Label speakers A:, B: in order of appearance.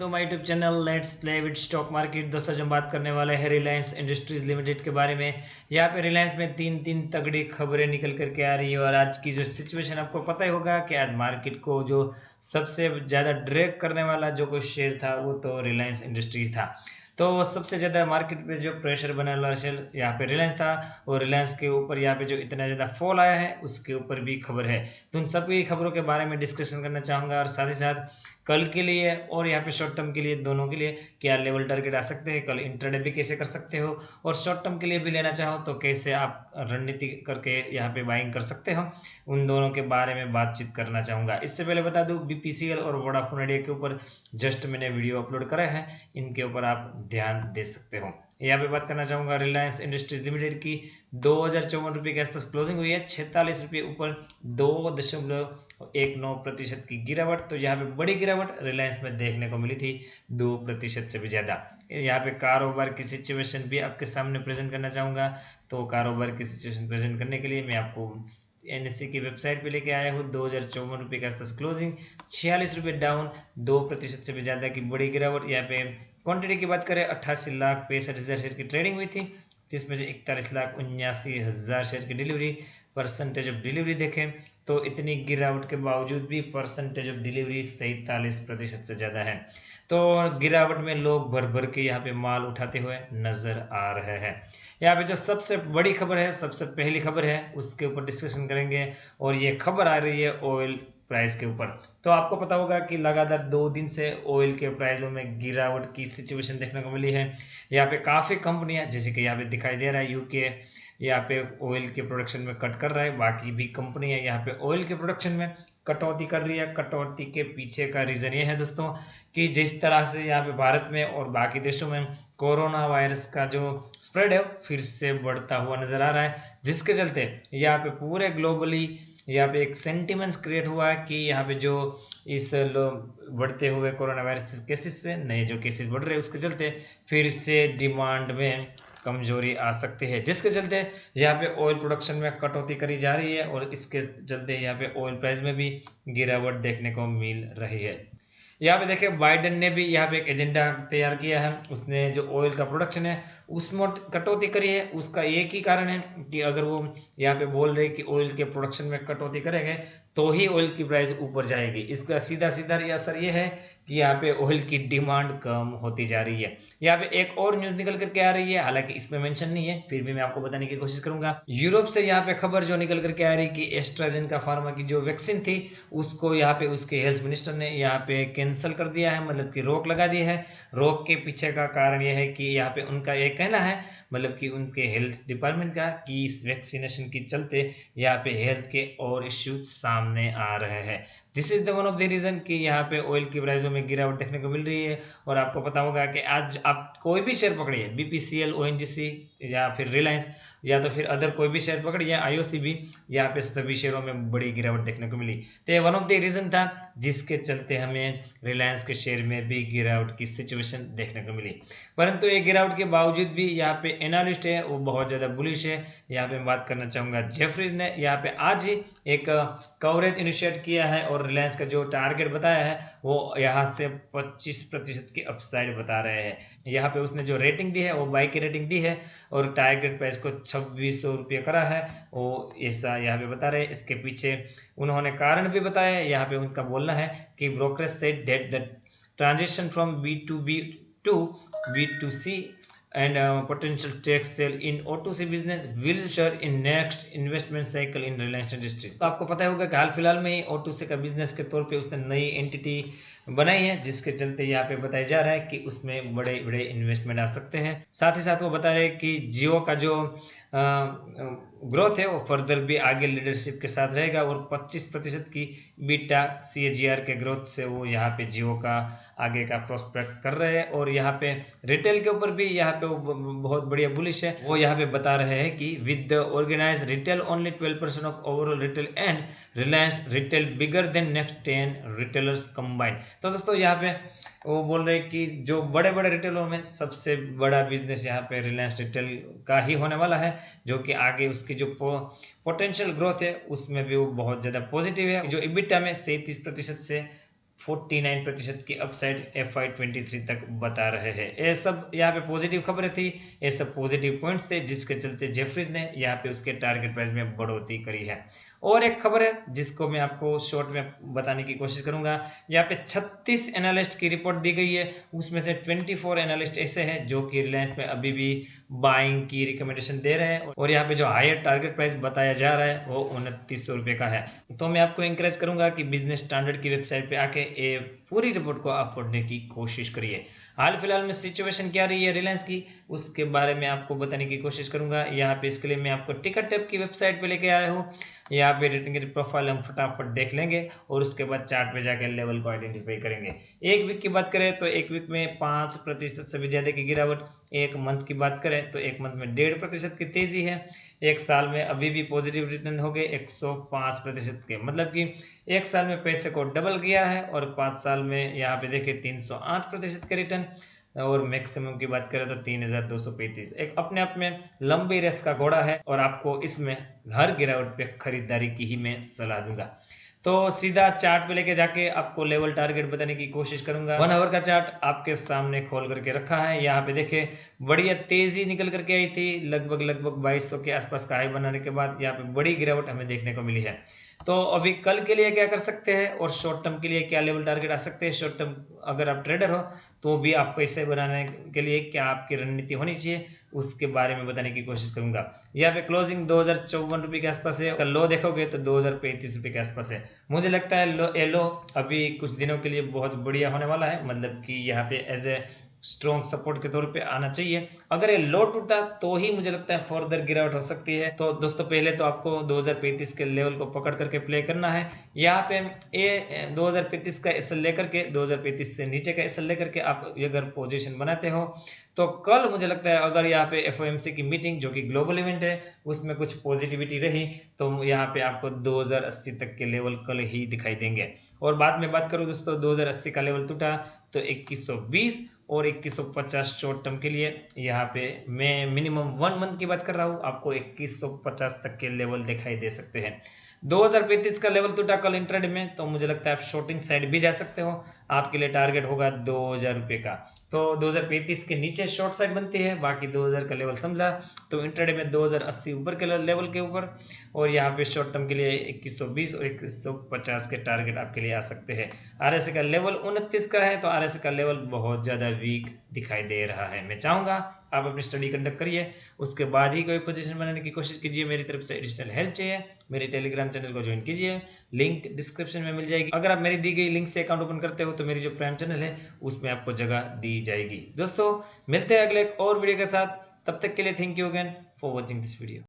A: To my YouTube channel let's play with stock market. दोस्तों जो हम बात करने वाले हैं रिलायंस इंडस्ट्रीज लिमिटेड के बारे में। यहाँ पे रिलायंस में तीन तीन तगड़ी खबरें निकल करके आ रही है और आज की जो सिचुएशन आपको पता ही होगा कि आज मार्केट को जो सबसे ज़्यादा ड्रैग करने वाला जो कोई शेयर था वो तो रिलायंस इंडस्ट्रीज था। तो सबसे ज़्यादा मार्केट पे जो प्रेशर बना वाला शेयर यहाँ पे रिलायंस था और रिलायंस के ऊपर यहाँ पे जो इतना ज़्यादा फॉल आया है उसके ऊपर भी खबर है। तो उन सभी खबरों के बारे में डिस्कशन करना चाहूँगा और साथ ही साथ कल के लिए और यहाँ पे शॉर्ट टर्म के लिए दोनों के लिए क्या लेवल टारगेट आ सकते हैं, कल इंट्राडे भी कैसे कर सकते हो और शॉर्ट टर्म के लिए भी लेना चाहो तो कैसे आप रणनीति करके यहाँ पे बाइंग कर सकते हो, उन दोनों के बारे में बातचीत करना चाहूँगा। इससे पहले बता दूँ बीपीसीएल और वोडाफोन आइडिया के ऊपर जस्ट मैंने वीडियो अपलोड करा है, इनके ऊपर आप ध्यान दे सकते हो। यहाँ पे बात करना चाहूँगा रिलायंस इंडस्ट्रीज लिमिटेड की 2054 के आसपास क्लोजिंग हुई है, 46 रुपये ऊपर 2.19% की गिरावट। तो यहाँ पे बड़ी गिरावट रिलायंस में देखने को मिली थी, 2% से भी ज़्यादा। यहाँ पे कारोबार की सिचुएशन भी आपके सामने प्रेजेंट करना चाहूँगा। तो कारोबार की सिचुएशन प्रेजेंट करने के लिए मैं आपको एनएससी की वेबसाइट पे लेके आया हूँ। 2054 के आसपास क्लोजिंग, 46 रुपये डाउन, 2% से भी ज़्यादा की बड़ी गिरावट। यहाँ पे क्वांटिटी की बात करें 88,65,000 शेयर की ट्रेडिंग हुई थी, जिसमें से 41,79,000 शेयर की डिलीवरी। परसेंटेज ऑफ डिलीवरी देखें तो इतनी गिरावट के बावजूद भी परसेंटेज ऑफ डिलीवरी 47% से ज़्यादा है। तो गिरावट में लोग भर भर के यहाँ पे माल उठाते हुए नजर आ रहे हैं। यहाँ पे जो सबसे बड़ी खबर है, सबसे पहली खबर है, उसके ऊपर डिस्कशन करेंगे और ये खबर आ रही है ऑयल प्राइस के ऊपर। तो आपको पता होगा कि लगातार 2 दिन से ऑयल के प्राइसों में गिरावट की सिचुएशन देखने को मिली है। यहाँ पे काफ़ी कंपनियां, जैसे कि यहाँ पे दिखाई दे रहा है यूके यहाँ पे ऑयल के प्रोडक्शन में कट कर रहा है, बाकी भी कंपनियां यहाँ पे ऑयल के प्रोडक्शन में कटौती कर रही है। कटौती के पीछे का रीज़न ये है दोस्तों कि जिस तरह से यहाँ पे भारत में और बाकी देशों में कोरोना वायरस का जो स्प्रेड है फिर से बढ़ता हुआ नज़र आ रहा है, जिसके चलते यहाँ पे पूरे ग्लोबली यहाँ पे एक सेंटिमेंट्स क्रिएट हुआ है कि यहाँ पे जो इस बढ़ते हुए कोरोना वायरस केसेस से नए जो केसेस बढ़ रहे हैं उसके चलते फिर से डिमांड में कमजोरी आ सकती है, जिसके चलते यहाँ पे ऑयल प्रोडक्शन में कटौती करी जा रही है और इसके चलते यहाँ पे ऑयल प्राइस में भी गिरावट देखने को मिल रही है। यहाँ पे देखिए बाइडेन ने भी यहाँ पे एक एजेंडा तैयार किया है, उसने जो ऑयल का प्रोडक्शन है उसमें कटौती करी है। उसका एक ही कारण है कि अगर वो यहाँ पे बोल रहे कि ऑयल के प्रोडक्शन में कटौती करेंगे तो ही ऑयल की प्राइस ऊपर जाएगी। इसका सीधा सीधा असर ये है कि यहाँ पे ऑयल की डिमांड कम होती जा रही है। यहाँ पे एक और न्यूज़ निकल करके आ रही है, हालांकि इसमें मेंशन नहीं है, फिर भी मैं आपको बताने की कोशिश करूंगा। यूरोप से यहाँ पे खबर जो निकल करके आ रही कि एस्ट्राजेनेका फार्मा की जो वैक्सीन थी उसको यहाँ पे उसके हेल्थ मिनिस्टर ने यहाँ पे कैंसिल कर दिया है, मतलब कि रोक लगा दी है। रोक के पीछे का कारण यह है कि यहाँ पे उनका ये कहना है, मतलब कि उनके हेल्थ डिपार्टमेंट का, कि इस वैक्सीनेशन के चलते यहाँ पे हेल्थ के और इश्यूज सामने आ रहे हैं। This is the one of the reason कि यहाँ पे ऑयल की प्राइसों में गिरावट देखने को मिल रही है। और आपको पता होगा कि आज आप कोई भी शेयर पकड़िए, बीपीसीएल, ओएनजीसी या फिर रिलायंस या तो फिर अदर कोई भी शेयर पकड़िए, आईओसी भी, यहाँ पे सभी शेयरों में बड़ी गिरावट देखने को मिली। तो ये वन ऑफ द रीज़न था जिसके चलते हमें रिलायंस के शेयर में भी गिरावट की सिचुएशन देखने को मिली। परंतु ये गिरावट के बावजूद भी यहाँ पे एनालिस्ट है वो बहुत ज़्यादा बुलिश है। यहाँ पे बात करना चाहूँगा जेफरीज ने यहाँ पे आज ही एक कवरेज इनिशिएट किया है और रिलायंस का जो टारगेट बताया है वो यहाँ से 25% की अपसाइड बता रहे हैं। यहाँ पे उसने जो रेटिंग दी है वो बाई की रेटिंग दी है और टारगेट प्राइस को 2600 रुपये करा है, वो ऐसा यहाँ पे बता रहे हैं। इसके पीछे उन्होंने कारण भी बताया है। यहाँ पे उनका बोलना है कि brokerage said that the transition from B2B to B2C and potential tech sale in O2C business will share in next investment cycle in Reliance Industries। तो आपको पता होगा कि हाल फिलहाल में ही O2C का बिजनेस के तौर पे उसने नई एंटिटी बनाई है, जिसके चलते यहाँ पे बताया जा रहा है कि उसमें बड़े बड़े इन्वेस्टमेंट आ सकते हैं। साथ ही साथ वो बता रहे हैं कि जियो का जो ग्रोथ है वो फर्दर भी आगे लीडरशिप के साथ रहेगा और 25% की बीटा CAGR के ग्रोथ से वो यहाँ पे जियो का आगे का प्रोस्पेक्ट कर रहे हैं। और यहाँ पे रिटेल के ऊपर भी यहाँ पे वो बहुत बढ़िया बुलिश है। वो यहाँ पे बता रहे हैं कि with the organise retail only 12% of overall retail and Reliance retail bigger than next 10 retailers combined. तो दोस्तों यहाँ पे वो बोल रहे हैं कि जो बड़े बड़े रिटेलरों में सबसे बड़ा बिजनेस यहाँ पे रिलायंस रिटेल का ही होने वाला है, जो कि आगे उसकी जो पोटेंशियल ग्रोथ है उसमें भी वो बहुत ज़्यादा पॉजिटिव है। जो EBITDA में 37% से 49% की अपसाइड FY23 तक बता रहे हैं। ये सब यहाँ पे पॉजिटिव खबरें थी, ये सब पॉजिटिव पॉइंट्स थे जिसके चलते जेफरीज ने यहाँ पे उसके टारगेट प्राइस में बढ़ोतरी करी है। और एक खबर है जिसको मैं आपको शॉर्ट में बताने की कोशिश करूंगा। यहाँ पे 36 एनालिस्ट की रिपोर्ट दी गई है, उसमें से 24 एनालिस्ट ऐसे हैं जो कि रिलायंस में अभी भी बाइंग की रिकमेंडेशन दे रहे हैं, और यहाँ पे जो हायर टारगेट प्राइस बताया जा रहा है वो 2900 रुपये का है। तो मैं आपको इंकरेज करूंगा कि बिजनेस स्टैंडर्ड की वेबसाइट पे आके ये पूरी रिपोर्ट को आप पढ़ने की कोशिश करिए। हाल फिलहाल में सिचुएशन क्या रही है रिलायंस की, उसके बारे में आपको बताने की कोशिश करूंगा। यहाँ पे इसके लिए मैं आपको टिकट टैप की वेबसाइट पे लेके आया हूँ। यहाँ पे रेटिंग की प्रोफाइल हम फटाफट देख लेंगे और उसके बाद चार्ट पे जाकर लेवल को आइडेंटिफाई करेंगे। एक वीक की बात करें तो एक वीक में 5% से भी ज़्यादा की गिरावट, एक मंथ की बात करें तो एक मंथ में 1.5% की तेज़ी है, एक साल में अभी भी पॉजिटिव रिटर्न हो गए 105% के, मतलब कि एक साल में पैसे को डबल किया है, और 5 साल में यहाँ पे देखें 308% के रिटर्न, और मैक्सिमम की बात करें तो 3235। एक अपने आप में लंबी रेस का घोड़ा है, और आपको इसमें हर गिरावट पे खरीदारी की ही मैं सलाह दूंगा। तो सीधा चार्ट पे लेके जाके आपको लेवल टारगेट बताने की कोशिश करूंगा। 1 आवर का चार्ट आपके सामने खोल करके रखा है। यहाँ पे देखे बढ़िया तेजी निकल करके आई थी, लगभग 2200 के आसपास का हाई बनाने के बाद यहाँ पे बड़ी गिरावट हमें देखने को मिली है। तो अभी कल के लिए क्या कर सकते हैं और शॉर्ट टर्म के लिए क्या लेवल टारगेट आ सकते हैं। शॉर्ट टर्म अगर आप ट्रेडर हो तो भी आप पैसे बनाने के लिए क्या आपकी रणनीति होनी चाहिए, उसके बारे में बताने की कोशिश करूंगा। यहाँ पे क्लोजिंग 2054 के आसपास है, अगर लो देखोगे तो 2035 के आसपास है। मुझे लगता है ये लो अभी कुछ दिनों के लिए बहुत बढ़िया होने वाला है, मतलब कि यहाँ पे एज ए स्ट्रॉन्ग सपोर्ट के तौर पे आना चाहिए। अगर ये लो टूटा तो ही मुझे लगता है फर्दर गिरावट हो सकती है। तो दोस्तों पहले तो आपको 2035 के लेवल को पकड़ करके प्ले करना है। यहाँ पे ये 2035 का एसएल लेकर के 2035 से नीचे का एसएल लेकर के आप अगर पोजीशन बनाते हो तो कल मुझे लगता है अगर यहाँ पे FOMC की मीटिंग जो कि ग्लोबल इवेंट है उसमें कुछ पॉजिटिविटी रही तो यहाँ पे आपको 2080 तक के लेवल कल ही दिखाई देंगे। और बाद में बात करूँ दोस्तों, 2080 का लेवल टूटा तो 2120 और 2150 शॉर्ट टर्म के लिए यहाँ पे मैं मिनिमम 1 मंथ की बात कर रहा हूँ, आपको 2150 तक के लेवल दिखाई दे सकते हैं। 2035 का लेवल टूटा कल इंट्राडे में तो मुझे लगता है आप शॉर्टिंग साइड भी जा सकते हो, आपके लिए टारगेट होगा 2000 रुपये का। तो 2035 के नीचे शॉर्ट साइड बनती है, बाकी 2000 का लेवल समझा तो इंट्राडे में 2080 ऊपर के लेवल के ऊपर, और यहाँ पे शॉर्ट टर्म के लिए 2120 और 2150 के टारगेट आपके लिए आ सकते हैं। RSI का लेवल 29 का है तो RSI का लेवल बहुत ज़्यादा वीक दिखाई दे रहा है। मैं चाहूँगा आप अपनी स्टडी कंडक्ट करिए, उसके बाद ही कोई पोजीशन बनाने की कोशिश कीजिए। मेरी तरफ से एडिशनल हेल्प चाहिए मेरे टेलीग्राम चैनल को ज्वाइन कीजिए, लिंक डिस्क्रिप्शन में मिल जाएगी। अगर आप मेरी दी गई लिंक से अकाउंट ओपन करते हो तो मेरी जो प्राइम चैनल है उसमें आपको जगह दी जाएगी। दोस्तों मिलते हैं अगले एक और वीडियो के साथ, तब तक के लिए thank you again for watching this video.